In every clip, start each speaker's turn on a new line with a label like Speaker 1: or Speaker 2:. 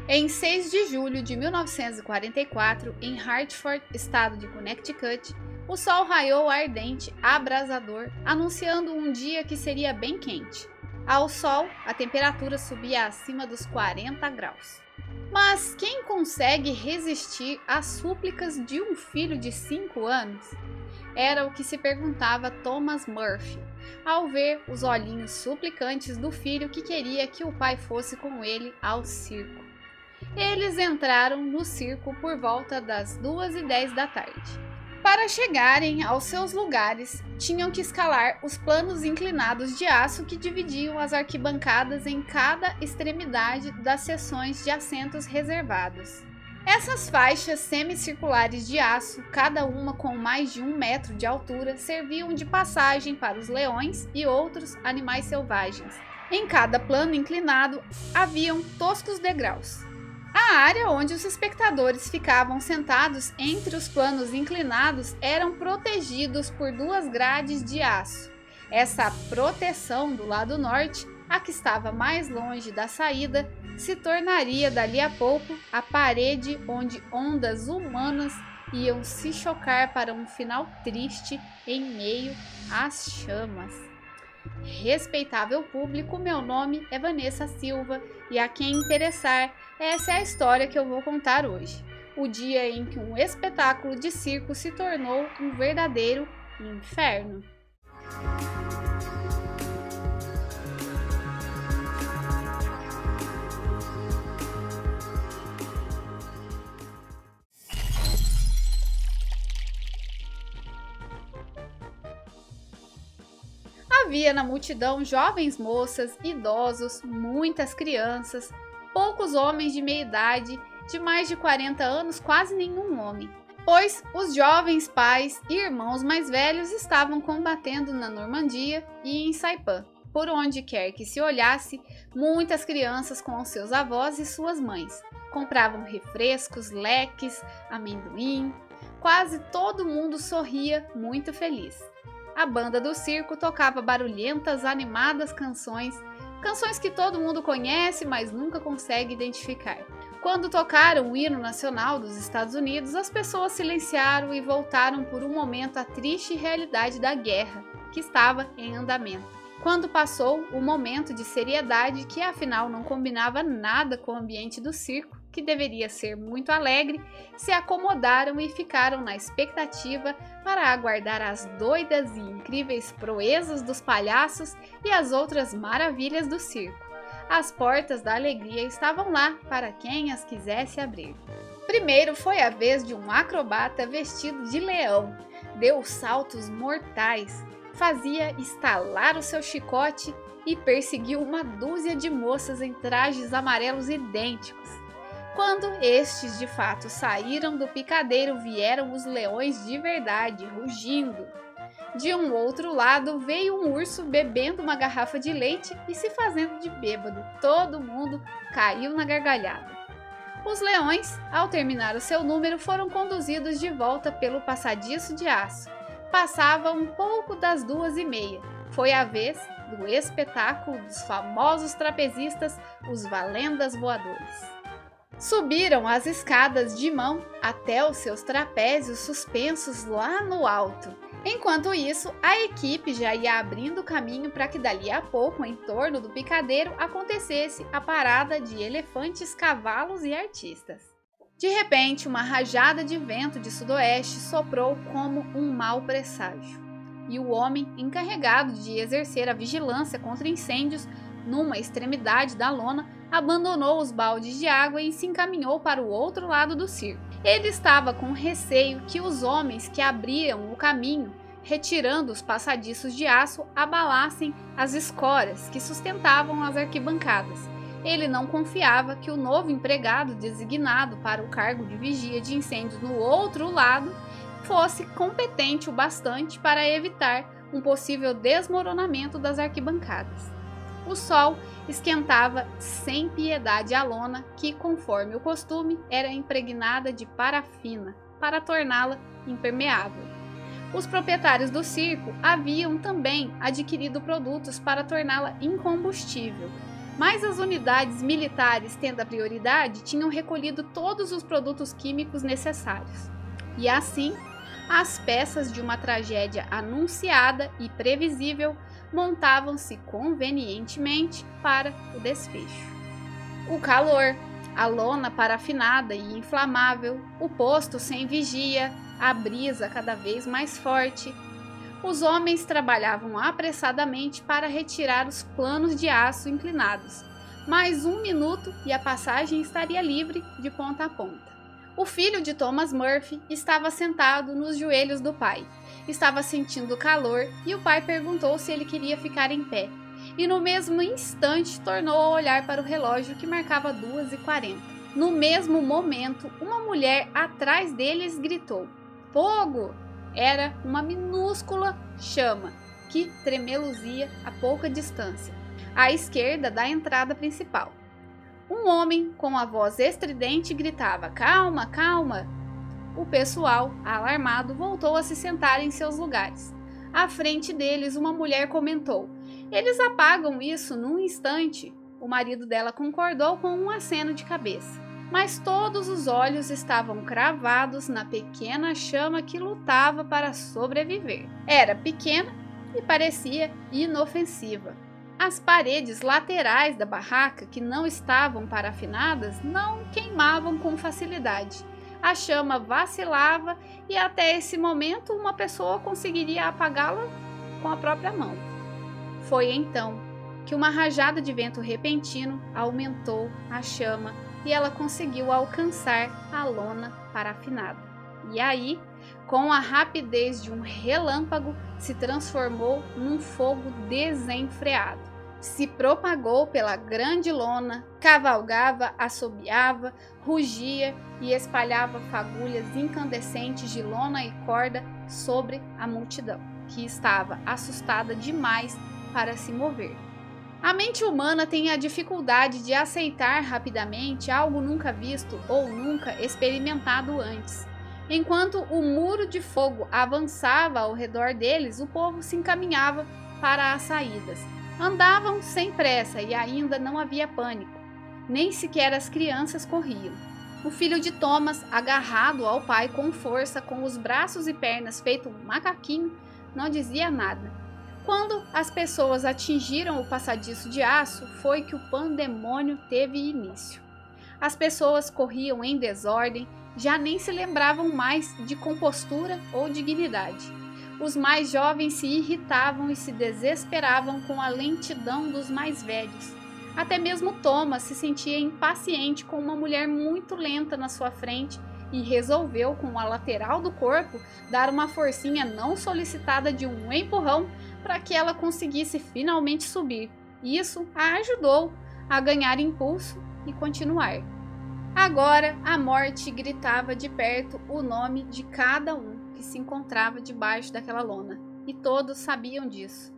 Speaker 1: Em 6 de julho de 1944, em Hartford, estado de Connecticut, o sol raiou ardente, abrasador, anunciando um dia que seria bem quente. Ao sol, a temperatura subia acima dos 40 graus. Mas quem consegue resistir às súplicas de um filho de 5 anos? Era o que se perguntava Thomas Murphy, ao ver os olhinhos suplicantes do filho que queria que o pai fosse com ele ao circo. Eles entraram no circo por volta das 2h10 da tarde. Para chegarem aos seus lugares, tinham que escalar os planos inclinados de aço que dividiam as arquibancadas em cada extremidade das seções de assentos reservados. Essas faixas semicirculares de aço, cada uma com mais de 1 metro de altura, serviam de passagem para os leões e outros animais selvagens. Em cada plano inclinado haviam toscos degraus. A área onde os espectadores ficavam sentados entre os planos inclinados eram protegidos por 2 grades de aço. Essa proteção do lado norte, a que estava mais longe da saída, se tornaria dali a pouco a parede onde ondas humanas iam se chocar para um final triste em meio às chamas. Respeitável público, meu nome é Vanessa Silva e a quem interessar, essa é a história que eu vou contar hoje. O dia em que um espetáculo de circo se tornou um verdadeiro inferno. Havia na multidão jovens moças, idosos, muitas crianças, poucos homens de meia idade, de mais de 40 anos quase nenhum homem, pois os jovens pais e irmãos mais velhos estavam combatendo na Normandia e em Saipan. Por onde quer que se olhasse, muitas crianças com os seus avós e suas mães compravam refrescos, leques, amendoim. Quase todo mundo sorria muito feliz. A banda do circo tocava barulhentas, animadas canções que todo mundo conhece, mas nunca consegue identificar. Quando tocaram o hino nacional dos Estados Unidos, as pessoas silenciaram e voltaram por um momento à triste realidade da guerra, que estava em andamento. Quando passou o momento de seriedade, que afinal não combinava nada com o ambiente do circo, que deveria ser muito alegre, se acomodaram e ficaram na expectativa para aguardar as doidas e incríveis proezas dos palhaços e as outras maravilhas do circo. As portas da alegria estavam lá para quem as quisesse abrir. Primeiro foi a vez de um acrobata vestido de leão. Deu saltos mortais, fazia estalar o seu chicote e perseguiu uma dúzia de moças em trajes amarelos idênticos. Quando estes de fato saíram do picadeiro, vieram os leões de verdade, rugindo. De um outro lado veio um urso bebendo uma garrafa de leite e se fazendo de bêbado. Todo mundo caiu na gargalhada. Os leões, ao terminar o seu número, foram conduzidos de volta pelo passadiço de aço. Passava um pouco das 2h30. Foi a vez do espetáculo dos famosos trapezistas, os valendas voadores. Subiram as escadas de mão até os seus trapézios suspensos lá no alto. Enquanto isso, a equipe já ia abrindo caminho para que dali a pouco, em torno do picadeiro, acontecesse a parada de elefantes, cavalos e artistas. De repente, uma rajada de vento de sudoeste soprou como um mau presságio, e o homem encarregado de exercer a vigilância contra incêndios numa extremidade da lona abandonou os baldes de água e se encaminhou para o outro lado do circo. Ele estava com receio que os homens que abriam o caminho, retirando os passadiços de aço, abalassem as escoras que sustentavam as arquibancadas. Ele não confiava que o novo empregado designado para o cargo de vigia de incêndios no outro lado fosse competente o bastante para evitar um possível desmoronamento das arquibancadas. O sol esquentava sem piedade a lona, que, conforme o costume, era impregnada de parafina para torná-la impermeável. Os proprietários do circo haviam também adquirido produtos para torná-la incombustível. Mas as unidades militares, tendo a prioridade, tinham recolhido todos os produtos químicos necessários. E assim, as peças de uma tragédia anunciada e previsível montavam-se convenientemente para o desfecho. O calor, a lona parafinada e inflamável, o posto sem vigia, a brisa cada vez mais forte. Os homens trabalhavam apressadamente para retirar os planos de aço inclinados. Mais 1 minuto e a passagem estaria livre de ponta a ponta. O filho de Thomas Murphy estava sentado nos joelhos do pai. Estava sentindo calor e o pai perguntou se ele queria ficar em pé. E no mesmo instante tornou a olhar para o relógio que marcava 2h40. No mesmo momento, uma mulher atrás deles gritou: "Fogo!" Era uma minúscula chama que tremeluzia a pouca distância, à esquerda da entrada principal. Um homem com a voz estridente gritava: "Calma, calma!" O pessoal, alarmado, voltou a se sentar em seus lugares. À frente deles, uma mulher comentou: "Eles apagam isso num instante." O marido dela concordou com um aceno de cabeça. Mas todos os olhos estavam cravados na pequena chama que lutava para sobreviver. Era pequena e parecia inofensiva. As paredes laterais da barraca, que não estavam parafinadas, não queimavam com facilidade. A chama vacilava e até esse momento uma pessoa conseguiria apagá-la com a própria mão. Foi então que uma rajada de vento repentino aumentou a chama e ela conseguiu alcançar a lona parafinada. E aí, com a rapidez de um relâmpago, se transformou num fogo desenfreado. Se propagou pela grande lona, cavalgava, assobiava, rugia e espalhava fagulhas incandescentes de lona e corda sobre a multidão, que estava assustada demais para se mover. A mente humana tem a dificuldade de aceitar rapidamente algo nunca visto ou nunca experimentado antes. Enquanto o muro de fogo avançava ao redor deles, o povo se encaminhava para as saídas. Andavam sem pressa e ainda não havia pânico. Nem sequer as crianças corriam. O filho de Thomas, agarrado ao pai com força, com os braços e pernas feito um macaquinho, não dizia nada. Quando as pessoas atingiram o passadiço de aço, foi que o pandemônio teve início. As pessoas corriam em desordem, já nem se lembravam mais de compostura ou dignidade. Os mais jovens se irritavam e se desesperavam com a lentidão dos mais velhos. Até mesmo Thomas se sentia impaciente com uma mulher muito lenta na sua frente e resolveu, com a lateral do corpo, dar uma forcinha não solicitada de um empurrão para que ela conseguisse finalmente subir. Isso a ajudou a ganhar impulso e continuar. Agora a morte gritava de perto o nome de cada um que se encontrava debaixo daquela lona, e todos sabiam disso.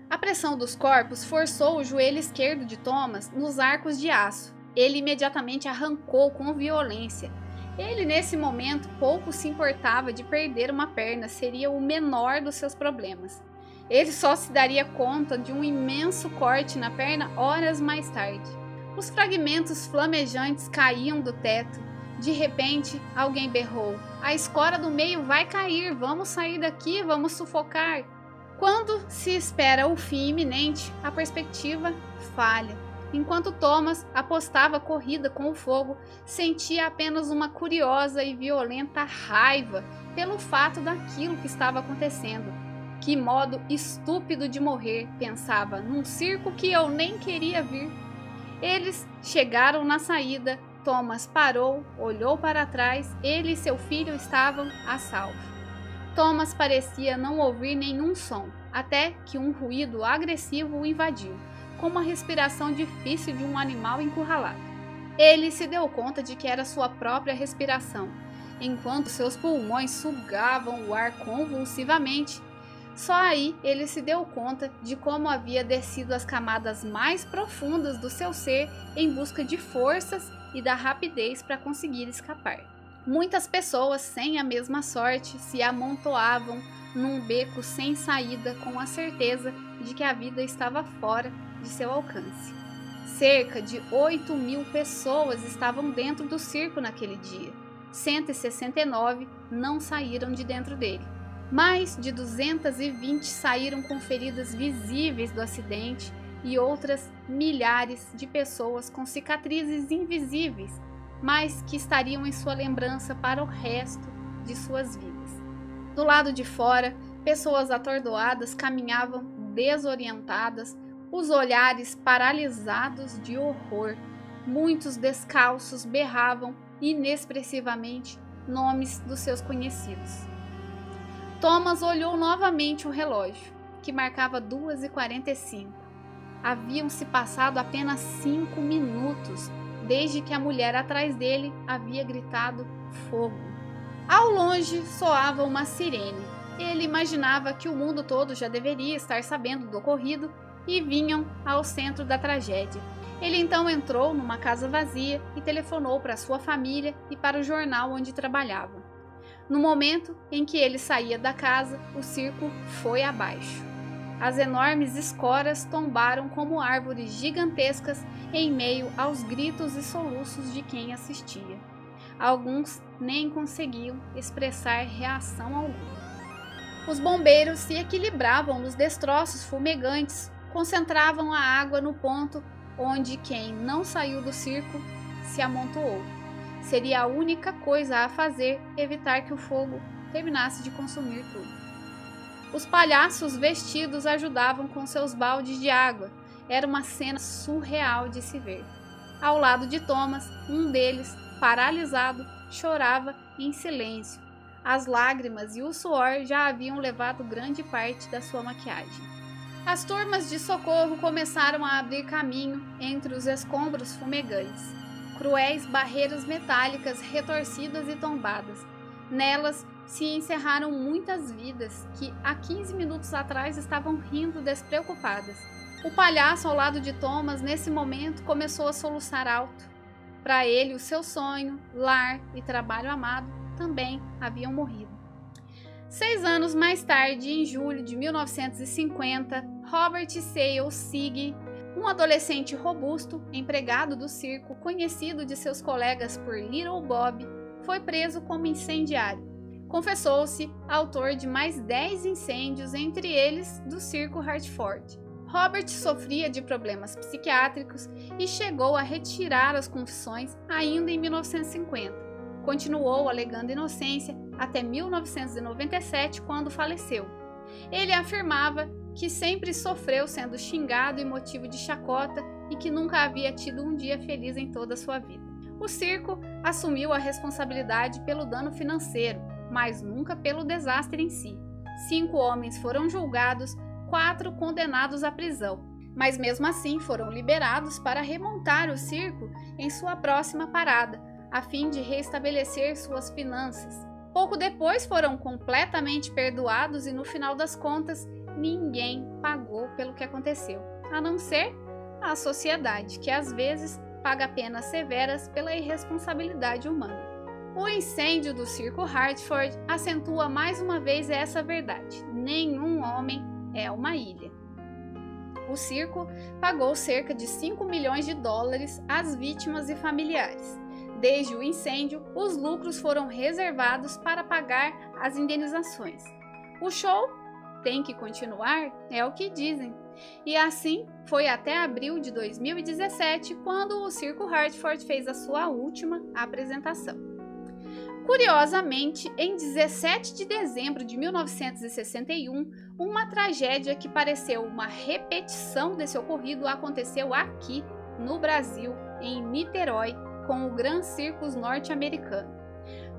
Speaker 1: A pressão dos corpos forçou o joelho esquerdo de Thomas nos arcos de aço. Ele imediatamente arrancou com violência. Ele, nesse momento, pouco se importava de perder uma perna, seria o menor dos seus problemas. Ele só se daria conta de um imenso corte na perna horas mais tarde. Os fragmentos flamejantes caíam do teto. De repente, alguém berrou: "A escora do meio vai cair, vamos sair daqui, vamos sufocar." Quando se espera o fim iminente, a perspectiva falha. Enquanto Thomas apostava corrida com o fogo, sentia apenas uma curiosa e violenta raiva pelo fato daquilo que estava acontecendo. Que modo estúpido de morrer, pensava, num circo que eu nem queria vir. Eles chegaram na saída. Thomas parou, olhou para trás, ele e seu filho estavam a salvo. Thomas parecia não ouvir nenhum som, até que um ruído agressivo o invadiu, como a respiração difícil de um animal encurralado. Ele se deu conta de que era sua própria respiração, enquanto seus pulmões sugavam o ar convulsivamente. Só aí ele se deu conta de como havia descido as camadas mais profundas do seu ser em busca de forças e da rapidez para conseguir escapar. Muitas pessoas sem a mesma sorte se amontoavam num beco sem saída com a certeza de que a vida estava fora de seu alcance. Cerca de 8.000 pessoas estavam dentro do circo naquele dia. 169 não saíram de dentro dele. Mais de 220 saíram com feridas visíveis do acidente e outras milhares de pessoas com cicatrizes invisíveis, mas que estariam em sua lembrança para o resto de suas vidas. Do lado de fora, pessoas atordoadas caminhavam desorientadas, os olhares paralisados de horror. Muitos descalços berravam inexpressivamente nomes dos seus conhecidos. Thomas olhou novamente o relógio, que marcava 2h45. Haviam se passado apenas 5 minutos desde que a mulher atrás dele havia gritado fogo. Ao longe soava uma sirene. Ele imaginava que o mundo todo já deveria estar sabendo do ocorrido e vinham ao centro da tragédia. Ele então entrou numa casa vazia e telefonou para sua família e para o jornal onde trabalhava. No momento em que ele saía da casa, o circo foi abaixo. As enormes escoras tombaram como árvores gigantescas em meio aos gritos e soluços de quem assistia. Alguns nem conseguiam expressar reação alguma. Os bombeiros se equilibravam nos destroços fumegantes, concentravam a água no ponto onde quem não saiu do circo se amontoou. Seria a única coisa a fazer evitar que o fogo terminasse de consumir tudo. Os palhaços vestidos ajudavam com seus baldes de água. Era uma cena surreal de se ver. Ao lado de Thomas, um deles, paralisado, chorava em silêncio. As lágrimas e o suor já haviam levado grande parte da sua maquiagem. As turmas de socorro começaram a abrir caminho entre os escombros fumegantes. Cruéis barreiras metálicas retorcidas e tombadas. Nelas se encerraram muitas vidas que há 15 minutos atrás estavam rindo despreocupadas. O palhaço ao lado de Thomas, nesse momento, começou a soluçar alto. Para ele, o seu sonho, lar e trabalho amado também haviam morrido. 6 anos mais tarde, em julho de 1950, Robert Sale Sigg, um adolescente robusto, empregado do circo, conhecido de seus colegas por Little Bob, foi preso como incendiário. Confessou-se autor de mais 10 incêndios, entre eles do circo Hartford. Robert sofria de problemas psiquiátricos e chegou a retirar as confissões ainda em 1950. Continuou alegando inocência até 1997, quando faleceu. Ele afirmava que sempre sofreu sendo xingado e motivo de chacota e que nunca havia tido um dia feliz em toda a sua vida. O circo assumiu a responsabilidade pelo dano financeiro, mas nunca pelo desastre em si. 5 homens foram julgados, 4 condenados à prisão, mas mesmo assim foram liberados para remontar o circo em sua próxima parada, a fim de restabelecer suas finanças. Pouco depois foram completamente perdoados e no final das contas ninguém pagou pelo que aconteceu, a não ser a sociedade, que às vezes paga penas severas pela irresponsabilidade humana. O incêndio do circo Hartford acentua mais uma vez essa verdade: nenhum homem é uma ilha. O circo pagou cerca de 5 milhões de dólares às vítimas e familiares. Desde o incêndio, os lucros foram reservados para pagar as indenizações. O show tem que continuar, é o que dizem. E assim foi até abril de 2017, quando o circo Hartford fez a sua última apresentação. Curiosamente, em 17 de dezembro de 1961, uma tragédia que pareceu uma repetição desse ocorrido aconteceu aqui no Brasil, em Niterói, com o Gran Circus norte-americano.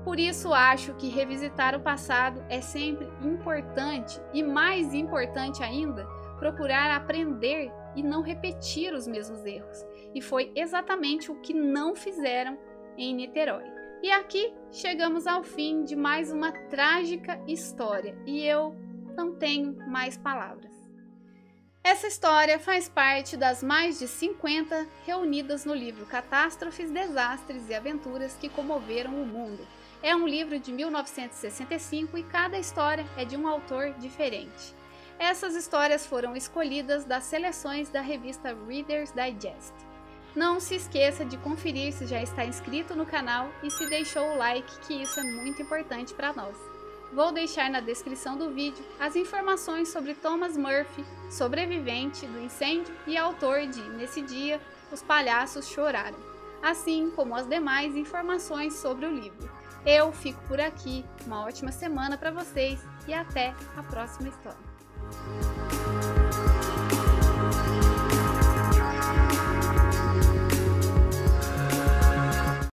Speaker 1: Por isso acho que revisitar o passado é sempre importante e, mais importante ainda, procurar aprender e não repetir os mesmos erros. E foi exatamente o que não fizeram em Niterói. E aqui chegamos ao fim de mais uma trágica história e eu não tenho mais palavras. Essa história faz parte das mais de 50 reunidas no livro Catástrofes, Desastres e Aventuras que Comoveram o Mundo. É um livro de 1965 e cada história é de um autor diferente. Essas histórias foram escolhidas das seleções da revista Reader's Digest. Não se esqueça de conferir se já está inscrito no canal e se deixou o like, que isso é muito importante para nós. Vou deixar na descrição do vídeo as informações sobre Thomas Murphy, sobrevivente do incêndio e autor de Nesse Dia, Os Palhaços Choraram, assim como as demais informações sobre o livro. Eu fico por aqui, uma ótima semana para vocês e até a próxima história.